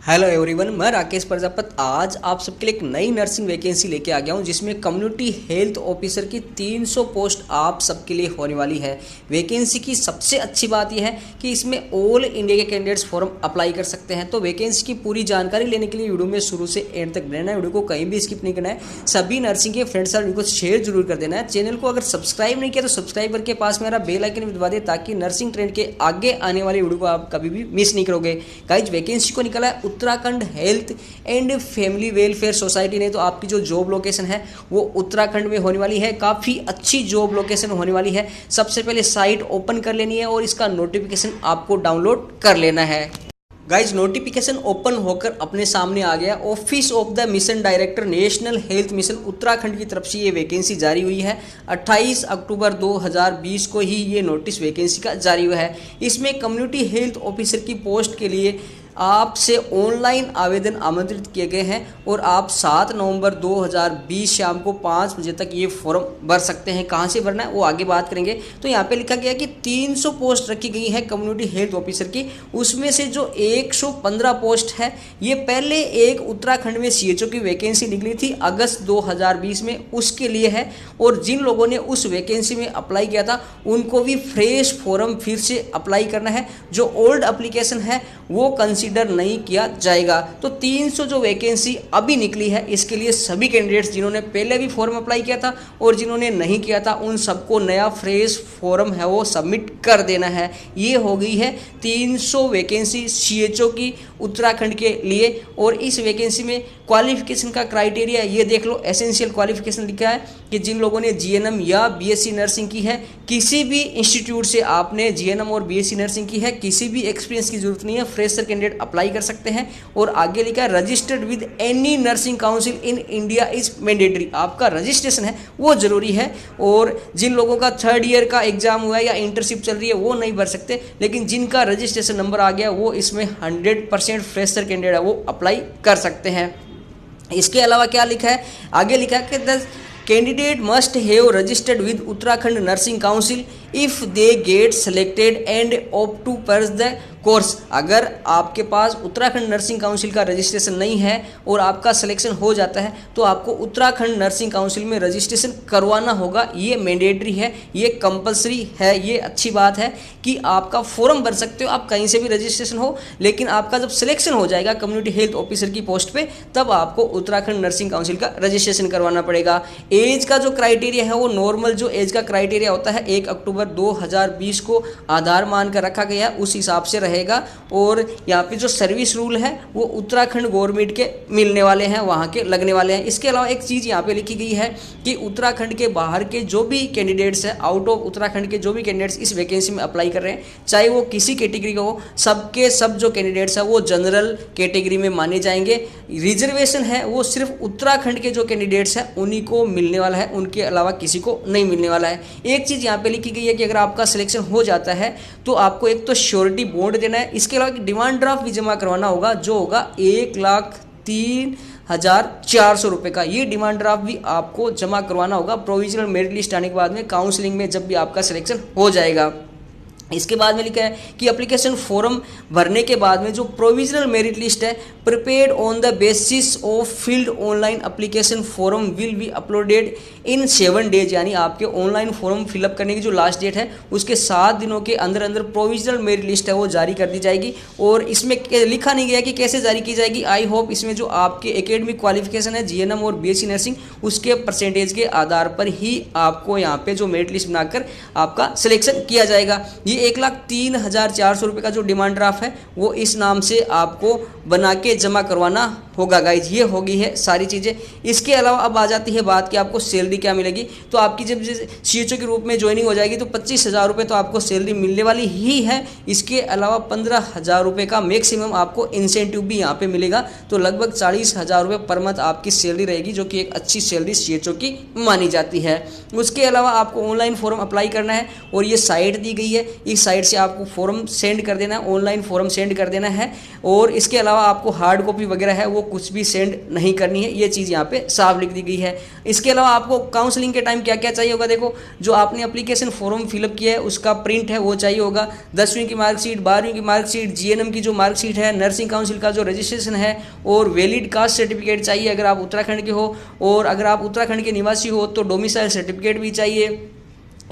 Hello everyone, मैं राकेश प्रजापत आज आप सबके लिए एक नई नर्सिंग वैकेंसी लेके आ गया हूं जिसमें कम्युनिटी हेल्थ ऑफिसर की 300 पोस्ट आप सबके लिए होने वाली है। वैकेंसी की सबसे अच्छी बात यह है कि इसमें ऑल इंडिया के कैंडिडेट्स फॉर्म अप्लाई कर सकते हैं। तो वैकेंसी की पूरी जानकारी लेने के लिए वीडियो में शुरू से एंड तक रहना है, वीडियो को कहीं भी स्किप नहीं करना है। सभी नर्सिंग के फ्रेंड्स और इनको शेयर जरूर कर देना है। चैनल को अगर सब्सक्राइब नहीं किया तो सब्सक्राइब करके पास मेरा बेल आइकन भी दबा दे ताकि नर्सिंग ट्रेंड के आगे आने वाली वीडियो को आप कभी भी मिस नहीं करोगे। गाइज, वैकेंसी को निकला है Uttarakhand health and family welfare society ने। तो आपकी जो जॉब लोकेशन है वो उत्तराखंड में होने वाली है। काफ़ी अच्छी जॉब लोकेशन होने वाली है। सबसे पहले साइट ओपन कर लेनी है और इसका नोटिफिकेशन आपको डाउनलोड कर लेना है। गाइज, नोटिफिकेशन ओपन होकर अपने सामने आ गया। Office of the mission director national health mission Uttarakhand की तरफ से ये वैकेंसी जारी हुई है। 28 अक्टूबर 2020 को ही ये नोटिस वैकेंसी का जारी हुआ है। इसमें कम्युनिटी हेल्थ ऑफिसर की पोस्ट के लिए आपसे ऑनलाइन आवेदन आमंत्रित किए गए हैं और आप 7 नवंबर 2020 शाम को 5 बजे तक ये फॉर्म भर सकते हैं। कहाँ से भरना है वो आगे बात करेंगे। तो यहाँ पे लिखा गया कि 300 पोस्ट रखी गई है कम्युनिटी हेल्थ ऑफिसर की। उसमें से जो 115 पोस्ट है ये पहले एक उत्तराखंड में सीएचओ की वैकेंसी निकली थी अगस्त 2020 में, उसके लिए है। और जिन लोगों ने उस वैकेंसी में अप्लाई किया था उनको भी फ्रेश फॉर्म फिर से अप्लाई करना है। जो ओल्ड एप्लीकेशन है वो कंसीडर नहीं किया जाएगा। तो 300 जो वैकेंसी अभी निकली है इसके लिए सभी कैंडिडेट्स जिन्होंने पहले भी फॉर्म अप्लाई किया था और जिन्होंने नहीं किया था उन सबको नया फ्रेश फॉर्म है वो सबमिट कर देना है। ये हो गई है 300 वैकेंसी सीएचओ की उत्तराखंड के लिए। और इस वैकेंसी में क्वालिफिकेशन का क्राइटेरिया ये देख लो, एसेंशियल क्वालिफिकेशन लिखा है कि जिन लोगों ने जीएनएम या बीएससी नर्सिंग की है, किसी भी इंस्टीट्यूट से आपने जीएनएम और बीएससी नर्सिंग की है, किसी भी एक्सपीरियंस की जरूरत नहीं है, फ्रेशर कैंडिडेट अप्लाई कर सकते हैं। और आगे लिखा है registered with any nursing council in India is mandatory, आपका रजिस्ट्रेशन है वो जरूरी है। और जिन लोगों का 3rd ईयर का एग्जाम हुआ है या इंटर्नशिप चल रही है वो नहीं भर सकते, लेकिन जिनका रजिस्ट्रेशन नंबर आ गया वो इसमें 100% फ्रेशर कैंडिडेट है वो अप्लाई कर सकते हैं। इसके अलावा क्या लिखा है, आगे लिखा है कि the candidate must have registered with Uttarakhand nursing council if they get selected and opt to pursue the course. अगर आपके पास उत्तराखंड नर्सिंग काउंसिल का रजिस्ट्रेशन नहीं है और आपका सिलेक्शन हो जाता है तो आपको उत्तराखंड नर्सिंग काउंसिल में रजिस्ट्रेशन करवाना होगा। ये मैंडेटरी है, ये कंपलसरी है। ये अच्छी बात है कि आपका फॉर्म भर सकते हो, आप कहीं से भी रजिस्ट्रेशन हो, लेकिन आपका जब सिलेक्शन हो जाएगा कम्युनिटी हेल्थ ऑफिसर की पोस्ट पे तब आपको उत्तराखंड नर्सिंग काउंसिल का रजिस्ट्रेशन करवाना पड़ेगा। एज का जो क्राइटेरिया है वो नॉर्मल जो एज का क्राइटेरिया होता है 1 अक्टूबर 2020 को आधार मान कर रखा गया है, उस हिसाब से रहेगा। और यहाँ पे जो सर्विस रूल है वो उत्तराखंड गवर्नमेंट के मिलने वाले हैं, वहाँ के लगने वाले हैं। इसके अलावा एक चीज़ यहाँ पे लिखी गई है कि उत्तराखंड के बाहर के जो भी कैंडिडेट्स हैं, आउट ऑफ उत्तराखंड के जो भी कैंडिडेट्स इस वैकेंसी में अप्लाई कर रहे हैं, चाहे वो किसी कैटेगरी का हो, सबके सब जो कैंडिडेट्स हैं वो जनरल कैटेगरी में माने जाएंगे। रिजर्वेशन है वो सिर्फ उत्तराखंड के जो कैंडिडेट्स हैं उन्हीं को मिलने वाला है, उनके अलावा किसी को नहीं मिलने वाला है। एक चीज़ यहाँ पे लिखी गई है कि अगर आपका सिलेक्शन हो जाता है तो आपको एक तो श्योरिटी बॉन्ड देना है, इसके अलावा डिमांड ड्राफ्ट भी जमा करवाना होगा जो होगा 1,03,400 रुपये का। ये डिमांड ड्राफ्ट भी आपको जमा करवाना होगा प्रोविजनल मेरिट लिस्ट आने के बाद में, काउंसलिंग में जब भी आपका सिलेक्शन हो जाएगा। इसके बाद में लिखा है कि एप्लीकेशन फॉर्म भरने के बाद में जो प्रोविजनल मेरिट लिस्ट है prepared on the basis of field online application form will be uploaded in 7 days, यानी आपके ऑनलाइन फॉर्म फिलअप करने की जो लास्ट डेट है उसके 7 दिनों के अंदर अंदर प्रोविजनल मेरिट लिस्ट है वो जारी कर दी जाएगी। और इसमें लिखा नहीं गया कि कैसे जारी की जाएगी। आई होप इसमें जो आपके एकेडमिक क्वालिफिकेशन है जीएनएम और बीएससी नर्सिंग उसके परसेंटेज के आधार पर ही आपको यहाँ पे जो मेरिट लिस्ट बनाकर आपका सिलेक्शन किया जाएगा। ये 1,03,400 रुपये का जो डिमांड ड्राफ्ट है वो इस नाम से आपको बना के जमा करवाना होगा। गाइज, ये होगी है सारी चीज़ें। इसके अलावा अब आ जाती है बात कि आपको सैलरी क्या मिलेगी। तो आपकी जब सीएचओ के रूप में ज्वाइनिंग हो जाएगी तो 25,000 रुपये तो आपको सैलरी मिलने वाली ही है। इसके अलावा 15,000 रुपये का मैक्सिमम आपको इंसेंटिव भी यहाँ पे मिलेगा। तो लगभग 40,000 रुपये पर मंथ आपकी सैलरी रहेगी, जो कि एक अच्छी सैलरी सीएचओ की मानी जाती है। उसके अलावा आपको ऑनलाइन फॉर्म अप्लाई करना है और ये साइट दी गई है, इस साइट से आपको फॉर्म सेंड कर देना है, ऑनलाइन फॉर्म सेंड कर देना है। और इसके अलावा आपको हार्ड कॉपी वगैरह है वो कुछ भी सेंड नहीं करनी है, ये चीज़ यहाँ पे साफ लिख दी गई है। इसके अलावा आपको काउंसलिंग के टाइम क्या क्या चाहिए होगा, देखो जो आपने एप्लीकेशन फॉर्म फिलअप किया है उसका प्रिंट है वो चाहिए होगा, 10वीं की मार्कशीट, 12वीं की मार्कशीट, जीएनएम की जो मार्कशीट है, नर्सिंग काउंसिल का जो रजिस्ट्रेशन है, और वैलिड कास्ट सर्टिफिकेट चाहिए अगर आप उत्तराखंड के हो, और अगर आप उत्तराखंड के निवासी हो तो डोमिसाइल सर्टिफिकेट भी चाहिए।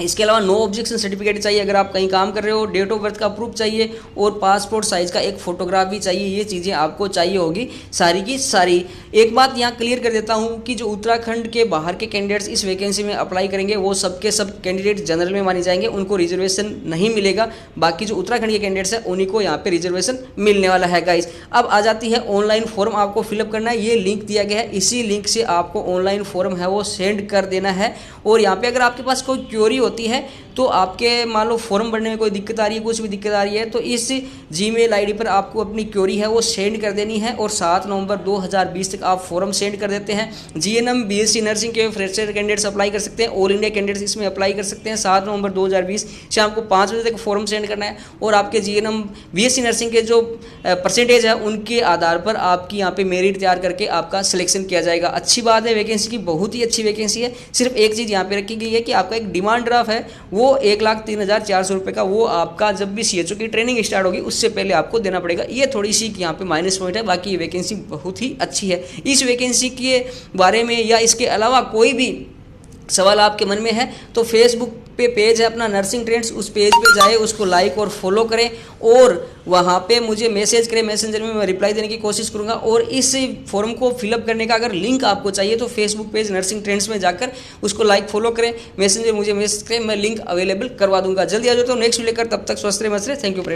इसके अलावा नो ऑब्जेक्शन सर्टिफिकेट चाहिए अगर आप कहीं काम कर रहे हो, डेट ऑफ बर्थ का प्रूफ चाहिए, और पासपोर्ट साइज का एक फोटोग्राफ भी चाहिए। ये चीज़ें आपको चाहिए होगी सारी की सारी। एक बात यहाँ क्लियर कर देता हूँ कि जो उत्तराखंड के बाहर के कैंडिडेट्स इस वैकेंसी में अप्लाई करेंगे वो सबके सब कैंडिडेट जनरल में माने जाएंगे, उनको रिजर्वेशन नहीं मिलेगा। बाकी जो उत्तराखंड के कैंडिडेट्स हैं उन्हीं को यहाँ पे रिजर्वेशन मिलने वाला है गाइस। अब आ जाती है ऑनलाइन फॉर्म आपको फिलअप करना है, ये लिंक दिया गया है, इसी लिंक से आपको ऑनलाइन फॉर्म है वो सेंड कर देना है। और यहाँ पे अगर आपके पास कोई क्वेरी होती है तो आपके मान लो फॉर्म भरने में कोई दिक्कत आ रही है, कुछ भी दिक्कत आ रही है, तो इस जीमेल आईडी पर आपको अपनी क्वेरी है वो सेंड कर देनी है। और 7 नवंबर 2020 तक आप फॉर्म सेंड कर देते हैं। जीएनएम बीएससी नर्सिंग के फ्रेशर कैंडिडेट्स अप्लाई कर सकते हैं, ऑल इंडिया कैंडिडेट्स इसमें अप्लाई कर सकते हैं। 7 नवंबर 2020 शाम को 5 बजे तक फॉर्म सेंड करना है। और आपके जीएनएम बीएससी नर्सिंग के जो परसेंटेज है उनके आधार पर आपकी यहाँ पे मेरिट तैयार करके आपका सिलेक्शन किया जाएगा। अच्छी बात है, वैकेंसी की बहुत ही अच्छी वैकेंसी है। सिर्फ एक चीज़ यहाँ पे रखी गई है कि आपका एक डिमांड ड्राफ्ट है वो 1,03,400 रुपये का, वो आपका जब भी सीएचओ की ट्रेनिंग स्टार्ट होगी उससे पहले आपको देना पड़ेगा। ये थोड़ी सी यहाँ पे माइनस पॉइंट है, बाकी ये वैकेंसी बहुत ही अच्छी है। इस वैकेंसी के बारे में या इसके अलावा कोई भी सवाल आपके मन में है तो फेसबुक पे पेज है अपना नर्सिंग ट्रेंड्स, उस पेज पे जाए, उसको लाइक और फॉलो करें और वहाँ पे मुझे मैसेज करें, मैसेंजर में मैं रिप्लाई देने की कोशिश करूँगा। और इस फॉर्म को फिलअप करने का अगर लिंक आपको चाहिए तो फेसबुक पेज नर्सिंग ट्रेंड्स में जाकर उसको लाइक फॉलो करें, मैसेंजर मुझे मैसेज करें, मैं लिंक अवेलेबल करवा दूंगा। जल्दी आ जाता हूँ नेक्स्ट लेकर, तब तक स्वस्थ रहे, मस्त रहे। Thank you friend.